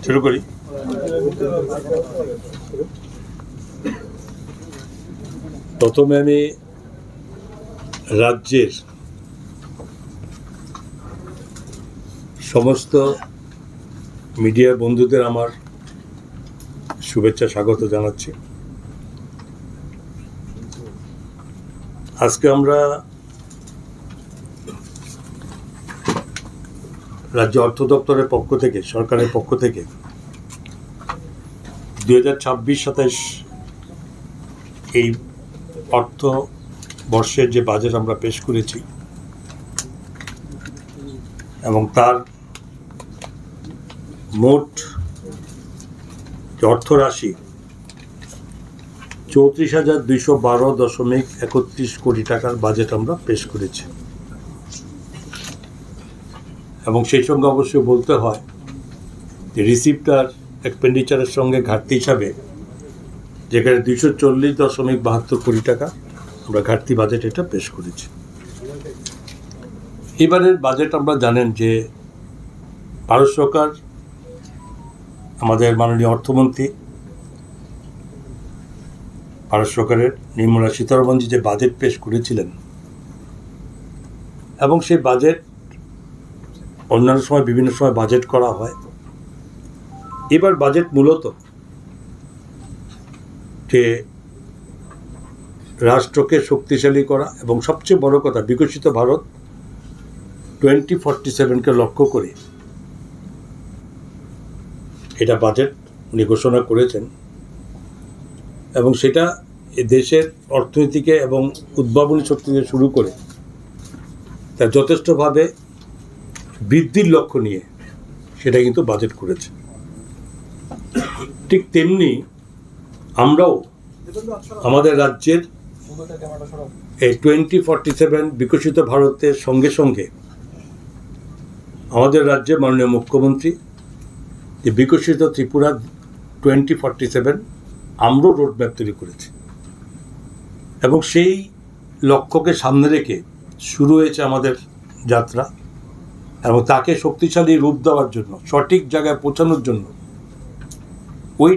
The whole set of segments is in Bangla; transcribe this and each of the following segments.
শুরু করি। প্রথমে আমি রাজ্যের সমস্ত মিডিয়া বন্ধুদের আমার শুভেচ্ছা স্বাগত জানাচ্ছি। আজকে আমরা রাজ্য অর্থ দপ্তরের পক্ষ থেকে, সরকারের পক্ষ থেকে 2026-27 এই অর্থ বর্ষের যে বাজেট আমরা পেশ করেছি এবং তার মোট অর্থরাশি 34,212.31 কোটি টাকার বাজেট আমরা পেশ করেছি। এবং সেই সঙ্গে অবশ্যই বলতে হয় যে রিসিপ্ট আর এক্সপেন্ডিচারের সঙ্গে ঘাটতি হিসাবে যেখানে 240.72 কোটি টাকা আমরা ঘাটতি বাজেট এটা পেশ করেছি। এবারের বাজেট আমরা জানেন যে ভারত সরকার, আমাদের মাননীয় অর্থমন্ত্রী ভারত সরকারের নির্মলা সীতারমণজি যে বাজেট পেশ করেছিলেন এবং সেই বাজেট অন্যান্য সময় বিভিন্ন সময় বাজেট করা হয়। এবার বাজেট মূলত যে রাষ্ট্রকে শক্তিশালী করা এবং সবচেয়ে বড় কথা বিকশিত ভারত 2047কে লক্ষ্য করে এটা বাজেট উনি ঘোষণা করেছেন এবং সেটা দেশের অর্থনীতিকে এবং উদ্ভাবনী শক্তি থেকে শুরু করে তা যথেষ্টভাবে বৃদ্ধির লক্ষ্য নিয়ে সেটা কিন্তু বাজেট করেছে। ঠিক তেমনি আমরাও আমাদের রাজ্যের এই 2047 বিকশিত ভারতের সঙ্গে সঙ্গে আমাদের রাজ্যের মাননীয় মুখ্যমন্ত্রী যে বিকশিত ত্রিপুরা 2047 আমরাও রোডম্যাপ তৈরি করেছি এবং সেই লক্ষ্যকে সামনে রেখে শুরু হয়েছে আমাদের যাত্রা এবং তাকে শক্তিশালী রূপ দেওয়ার জন্য, সঠিক জায়গায় পৌঁছানোর জন্য ওই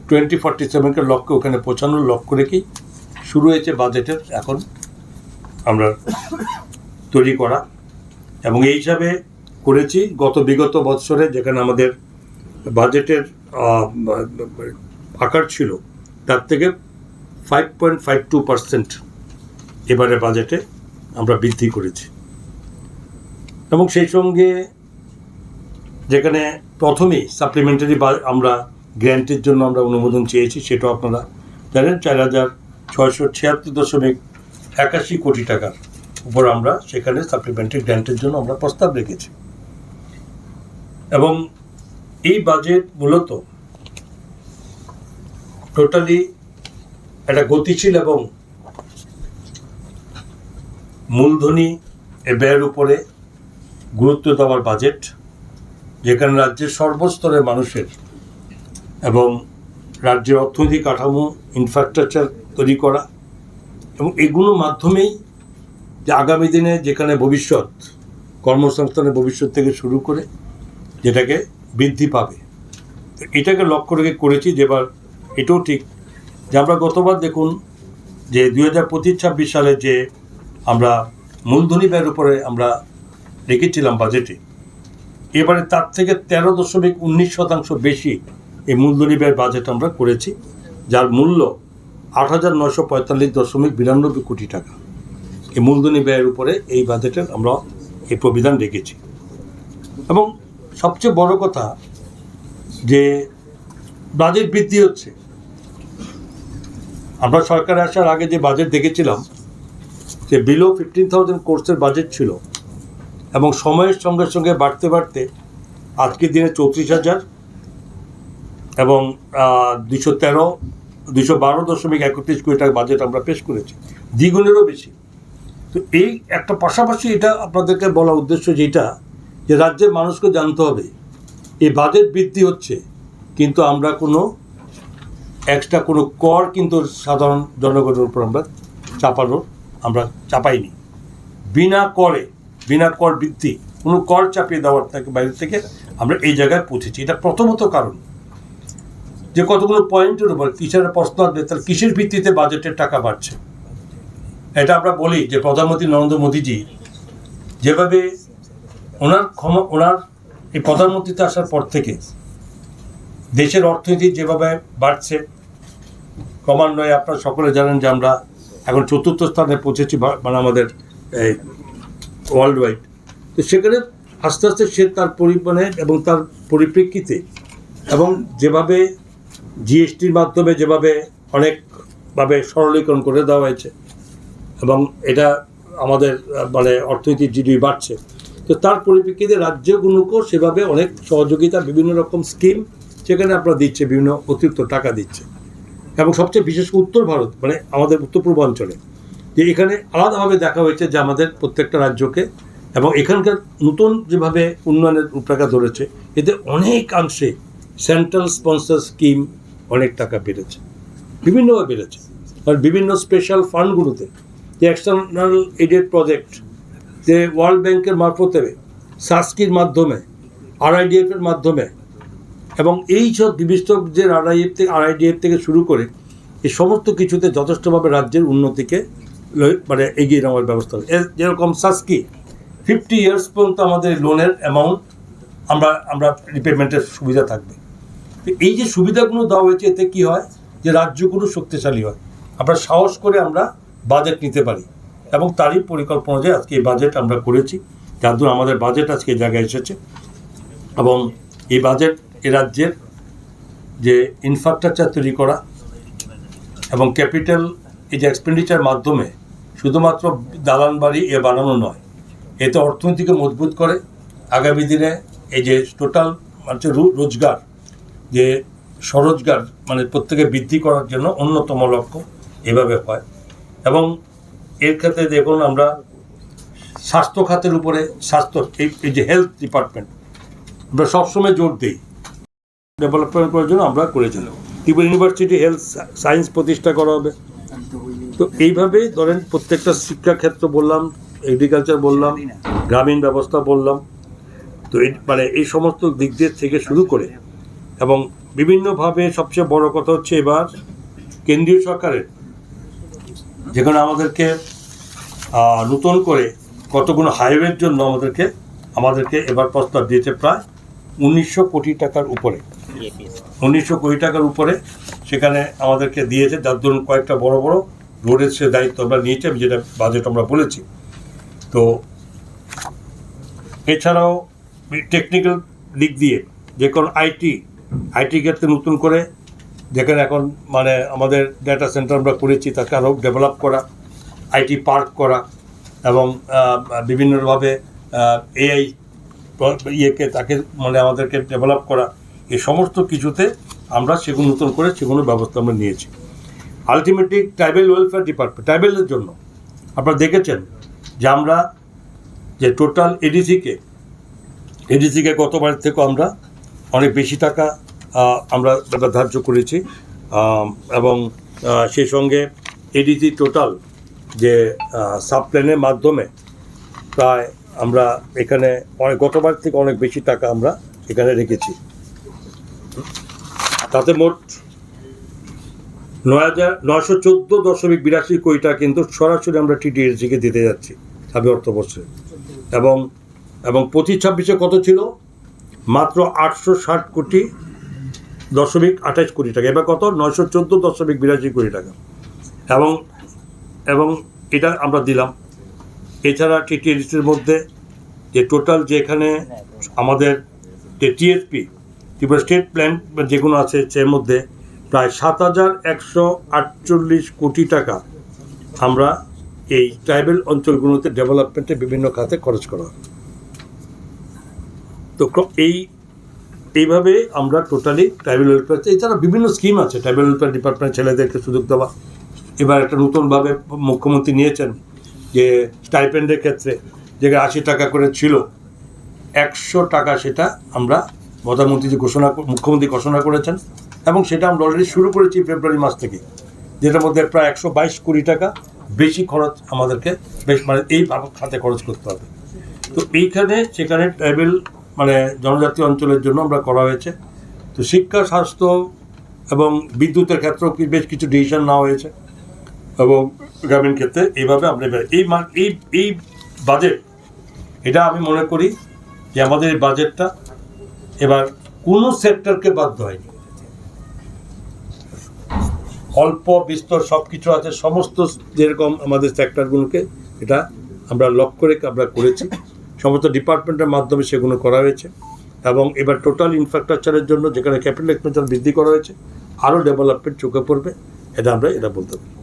2047কে লক্ষ্যে ওখানে পৌঁছানোর লক্ষ্য রেখেই শুরু হয়েছে বাজেটের এখন আমরা তৈরি করা। এবং এই হিসাবে করেছি বিগত বৎসরে যেখানে আমাদের বাজেটের আকার ছিল তার থেকে 5.52% এবারে বাজেটে আমরা বৃদ্ধি করেছি। এবং সেই সঙ্গে যেখানে প্রথমেই সাপ্লিমেন্টারি আমরা গ্র্যান্টের জন্য আমরা অনুমোদন চেয়েছি, সেটাও আপনারা জানেন 4,676.81 কোটি টাকার উপর আমরা সেখানে সাপ্লিমেন্টারি গ্র্যান্টের জন্য আমরা প্রস্তাব রেখেছি। এবং এই বাজেট মূলত টোটালি একটা গতিশীল এবং মূলধনী ব্যয়ের উপরে গুরুত্ব দেওয়ার বাজেট, যেখানে রাজ্যের সর্বস্তরের মানুষের এবং রাজ্যের অর্থনৈতিক কাঠামো ইনফ্রাস্ট্রাকচার তৈরি করা এবং এগুলোর মাধ্যমেই যে আগামী দিনে যেখানে ভবিষ্যৎ কর্মসংস্থানের ভবিষ্যৎ থেকে শুরু করে যেটাকে বৃদ্ধি পাবে, তো এটাকে লক্ষ্য রেখে করেছি। যেবার এটাও ঠিক যে আমরা গতবার দেখুন যে 2025-26 সালে যে আমরা মূলধনী ব্যয়ের উপরে আমরা রেখেছিলাম বাজেটে, এবারে তার থেকে 13.19% বেশি এই মূলধনী ব্যয়ের বাজেট আমরা করেছি, যার মূল্য 8,945.92 কোটি টাকা। এই মূলধনী ব্যয়ের উপরে এই বাজেটের আমরা এই প্রবিধান রেখেছি। এবং সবচেয়ে বড় কথা যে বাজেট বৃদ্ধি হচ্ছে। আমরা সরকারে আসার আগে যে বাজেট দেখেছিলাম যে বিলো 15,000 কোর্সের বাজেট ছিল এবং সময়ের সঙ্গে সঙ্গে বাড়তে বাড়তে আজকের দিনে 34,000 এবং 212.31 কোটি টাকা বাজেট আমরা পেশ করেছি, দ্বিগুণেরও বেশি। তো এই একটা পাশাপাশি এটা আপনাদেরকে বলা উদ্দেশ্য যেটা যে রাজ্যের মানুষকে জানতে হবে এই বাজেট বৃদ্ধি হচ্ছে কিন্তু আমরা কোনো এক্সট্রা কোনো কর কিন্তু সাধারণ জনগণের উপর আমরা চাপাইনি। বিনা কর বৃদ্ধি কোনো কর চাপিয়ে দেওয়ার থেকে বাইরে থেকে আমরা এই জায়গায় পৌঁছেছি। এটা প্রথমত কারণ যে কতগুলো পয়েন্টের উপর কিসের প্রশ্ন আসবে, তার কিসের ভিত্তিতে বাজেটের টাকা বাড়ছে। এটা আমরা বলি যে প্রধানমন্ত্রী নরেন্দ্র মোদীজি যেভাবে ওনার এই প্রধানমন্ত্রীতে আসার পর থেকে দেশের অর্থনীতি যেভাবে বাড়ছে ক্রমান্বয়ে, আপনারা সকলে জানেন যে আমরা এখন 4র্থ স্থানে পৌঁছেছি মানে আমাদের ওয়ার্ল্ড ওয়াইড। তো সেখানে আস্তে আস্তে সে তার পরিমাণে এবং তার পরিপ্রেক্ষিতে এবং যেভাবে জিএসটির মাধ্যমে যেভাবে অনেকভাবে সরলীকরণ করে দেওয়া হয়েছে এবং এটা আমাদের মানে অর্থনীতির জিডিপি বাড়ছে, তো তার পরিপ্রেক্ষিতে রাজ্যগুলোকেও সেভাবে অনেক সহযোগিতা বিভিন্ন রকম স্কিম সেখানে আপনারা দিচ্ছে, বিভিন্ন অতিরিক্ত টাকা দিচ্ছে। এবং সবচেয়ে বিশেষ করে উত্তর ভারত মানে আমাদের উত্তর পূর্বাঞ্চলে যে এখানে আলাদাভাবে দেখা হয়েছে যে আমাদের প্রত্যেকটা রাজ্যকে এবং এখানকার নতুন যেভাবে উন্নয়নের রূপরেখা ধরেছে, এতে অনেকাংশে সেন্ট্রাল স্পন্সর স্কিম অনেক টাকা বেড়েছে, বিভিন্নভাবে বেড়েছে। আর বিভিন্ন স্পেশাল ফান্ডগুলোতে যে এক্সটার্নাল এডেড প্রজেক্ট যে ওয়ার্ল্ড ব্যাংকের মারফতে, সাস্কির মাধ্যমে, আরআইডিএফের মাধ্যমে এবং এই সব বিভিন্ন যে আরআইডিএফ থেকে শুরু করে এই সমস্ত কিছুতে যথেষ্টভাবে রাজ্যের উন্নতিকে মানে এগিয়ে নেওয়ার ব্যবস্থা হবে। যেরকম সাস্কি 50 ইয়ার্স পর্যন্ত আমাদের লোনের অ্যামাউন্ট আমরা রিপেমেন্টের সুবিধা থাকবে। এই যে সুবিধাগুলো দেওয়া হয়েছে এতে কি হয় যে রাজ্যগুলো শক্তিশালী হয়, আমরা সাহস করে আমরা বাজেট নিতে পারি এবং তারই পরিকল্পনা যে আজকে এই বাজেট আমরা করেছি, যার জন্য আমাদের বাজেট আজকে এই জায়গায় এসেছে। এবং এই বাজেট এ রাজ্যের যে ইনফ্রাস্ট্রাকচার তৈরি করা এবং ক্যাপিটাল এই যে এক্সপেন্ডিচার মাধ্যমে শুধুমাত্র দালান বাড়ি বানানো নয়, এতে অর্থনীতিকে মজবুত করে আগামী দিনে এই যে টোটাল মানে রোজগার যে স্বরোজগার মানে প্রত্যেকে বৃদ্ধি করার জন্য অন্যতম লক্ষ্য এভাবে হয়। এবং এর ক্ষেত্রে দেখুন আমরা স্বাস্থ্য খাতের উপরে এই যে হেলথ ডিপার্টমেন্ট আমরা সবসময় জোর দিই, ডেভেলপমেন্ট করার জন্য আমরা করেছিলাম। ত্রিপুরা ইউনিভার্সিটি হেলথ সায়েন্স প্রতিষ্ঠা করা হবে। তো এইভাবেই ধরেন প্রত্যেকটা শিক্ষাক্ষেত্র বললাম, এগ্রিকালচার বললাম, গ্রামীণ ব্যবস্থা বললাম, তো মানে এই সমস্ত দিক দিয়ে থেকে শুরু করে এবং বিভিন্নভাবে সবচেয়ে বড় কথা হচ্ছে এবার কেন্দ্রীয় সরকারের যেখানে আমাদেরকে নতুন করে কতগুলো হাইওয়ের জন্য আমাদেরকে এবার প্রস্তাব দিয়েছে প্রায় 1900 কোটি টাকার উপরে, 1900 কোটি টাকার উপরে সেখানে আমাদেরকে দিয়েছে, যার ধরুন কয়েকটা বড় বড় রোডের সে দায়িত্ব আমরা নিয়েছি, যেটা বাজেট আমরা বলেছি। তো এছাড়াও টেকনিক্যাল দিক দিয়ে যে কোনো আইটি ক্ষেত্রে নতুন করে যেখানে এখন মানে আমাদের ডেটা সেন্টার আমরা করেছি তাকে আরও ডেভেলপ করা, আইটি পার্ক করা এবং বিভিন্নভাবে এআই তাকে মানে আমাদেরকে ডেভেলপ করা, এই সমস্ত কিছুতে আমরা সেগুলো নতুন করে সেগুলো ব্যবস্থা আমরা নিয়েছি। আলটিমেটলি ট্রাইবাল ওয়েলফেয়ার ডিপার্টমেন্ট, ট্রাইবেলদের জন্য আপনারা দেখেছেন যে আমরা যে টোটাল এডিসিকে গতবার থেকে আমরা অনেক বেশি টাকা আমরা ধার্য করেছি এবং সেই সঙ্গে এডিসি টোটাল যে সাবপ্ল্যানের মাধ্যমে প্রায় আমরা এখানে গতবার থেকে অনেক বেশি টাকা আমরা এখানে রেখেছি। তাতে মোট 9,914.82 কোটি টাকা কিন্তু সরাসরি আমরা টিটিএসসিকে দিতে যাচ্ছি সাবে অর্থবর্ষে এবং 25-26 কত ছিল মাত্র 860.28 কোটি টাকা, এবার কত 914.82 কোটি টাকা এবং এটা আমরা দিলাম। এছাড়া টিটিএসসির মধ্যে যে টোটাল যে এখানে আমাদের যে টিএসপি ত্রিপুরা স্টেট প্ল্যান যেগুলো আছে এর মধ্যে প্রায় 7,148 কোটি টাকা আমরা এই ট্রাইবেল অঞ্চলগুলোতে ডেভেলপমেন্টে বিভিন্ন খাতে খরচ করা হয়। তো এইভাবে আমরা টোটালি ট্রাইবেল ওয়েলফেয়ার, এছাড়া বিভিন্ন স্কিম আছে ট্রাইবেল ওয়েলফেয়ার ডিপার্টমেন্ট ছেলেদেরকে সুযোগ দেওয়া। এবার একটা নতুনভাবে মুখ্যমন্ত্রী নিয়েছেন যে স্টাইপেন্ডের ক্ষেত্রে যেটা 80 টাকা করে ছিল 100 টাকা, সেটা আমরা মুখ্যমন্ত্রী ঘোষণা করেছেন এবং সেটা আমরা অলরেডি শুরু করেছি ফেব্রুয়ারি মাস থেকে, যেটার মধ্যে প্রায় 122 কোটি টাকা বেশি খরচ আমাদেরকে মানে এই খাতে খরচ করতে হবে। তো এইখানে সেখানে ট্রাইবেল মানে জনজাতি অঞ্চলের জন্য আমরা করা হয়েছে। তো শিক্ষা, স্বাস্থ্য এবং বিদ্যুতের ক্ষেত্রেও বেশ কিছু ডিসিশন নেওয়া হয়েছে এবং গ্রামীণ ক্ষেত্রে এইভাবে আমরা এই বাজেট, এটা আমি মনে করি যে আমাদের এই বাজেটটা এবার কোনো সেক্টরকে বাধ্য হয়নি, অল্প বিস্তর সব কিছু আছে, সমস্ত যেরকম আমাদের সেক্টরগুলোকে এটা আমরা লক্ষ্য রেখে আমরা করেছি, সমস্ত ডিপার্টমেন্টের মাধ্যমে সেগুলো করা হয়েছে। এবং এবার টোটাল ইনফ্রাস্ট্রাকচারের জন্য যেখানে ক্যাপিটাল এক্সপেন্ডিচার বৃদ্ধি করা হয়েছে, আরও ডেভেলপমেন্ট চোখে পড়বে, এটা বলতে পারি।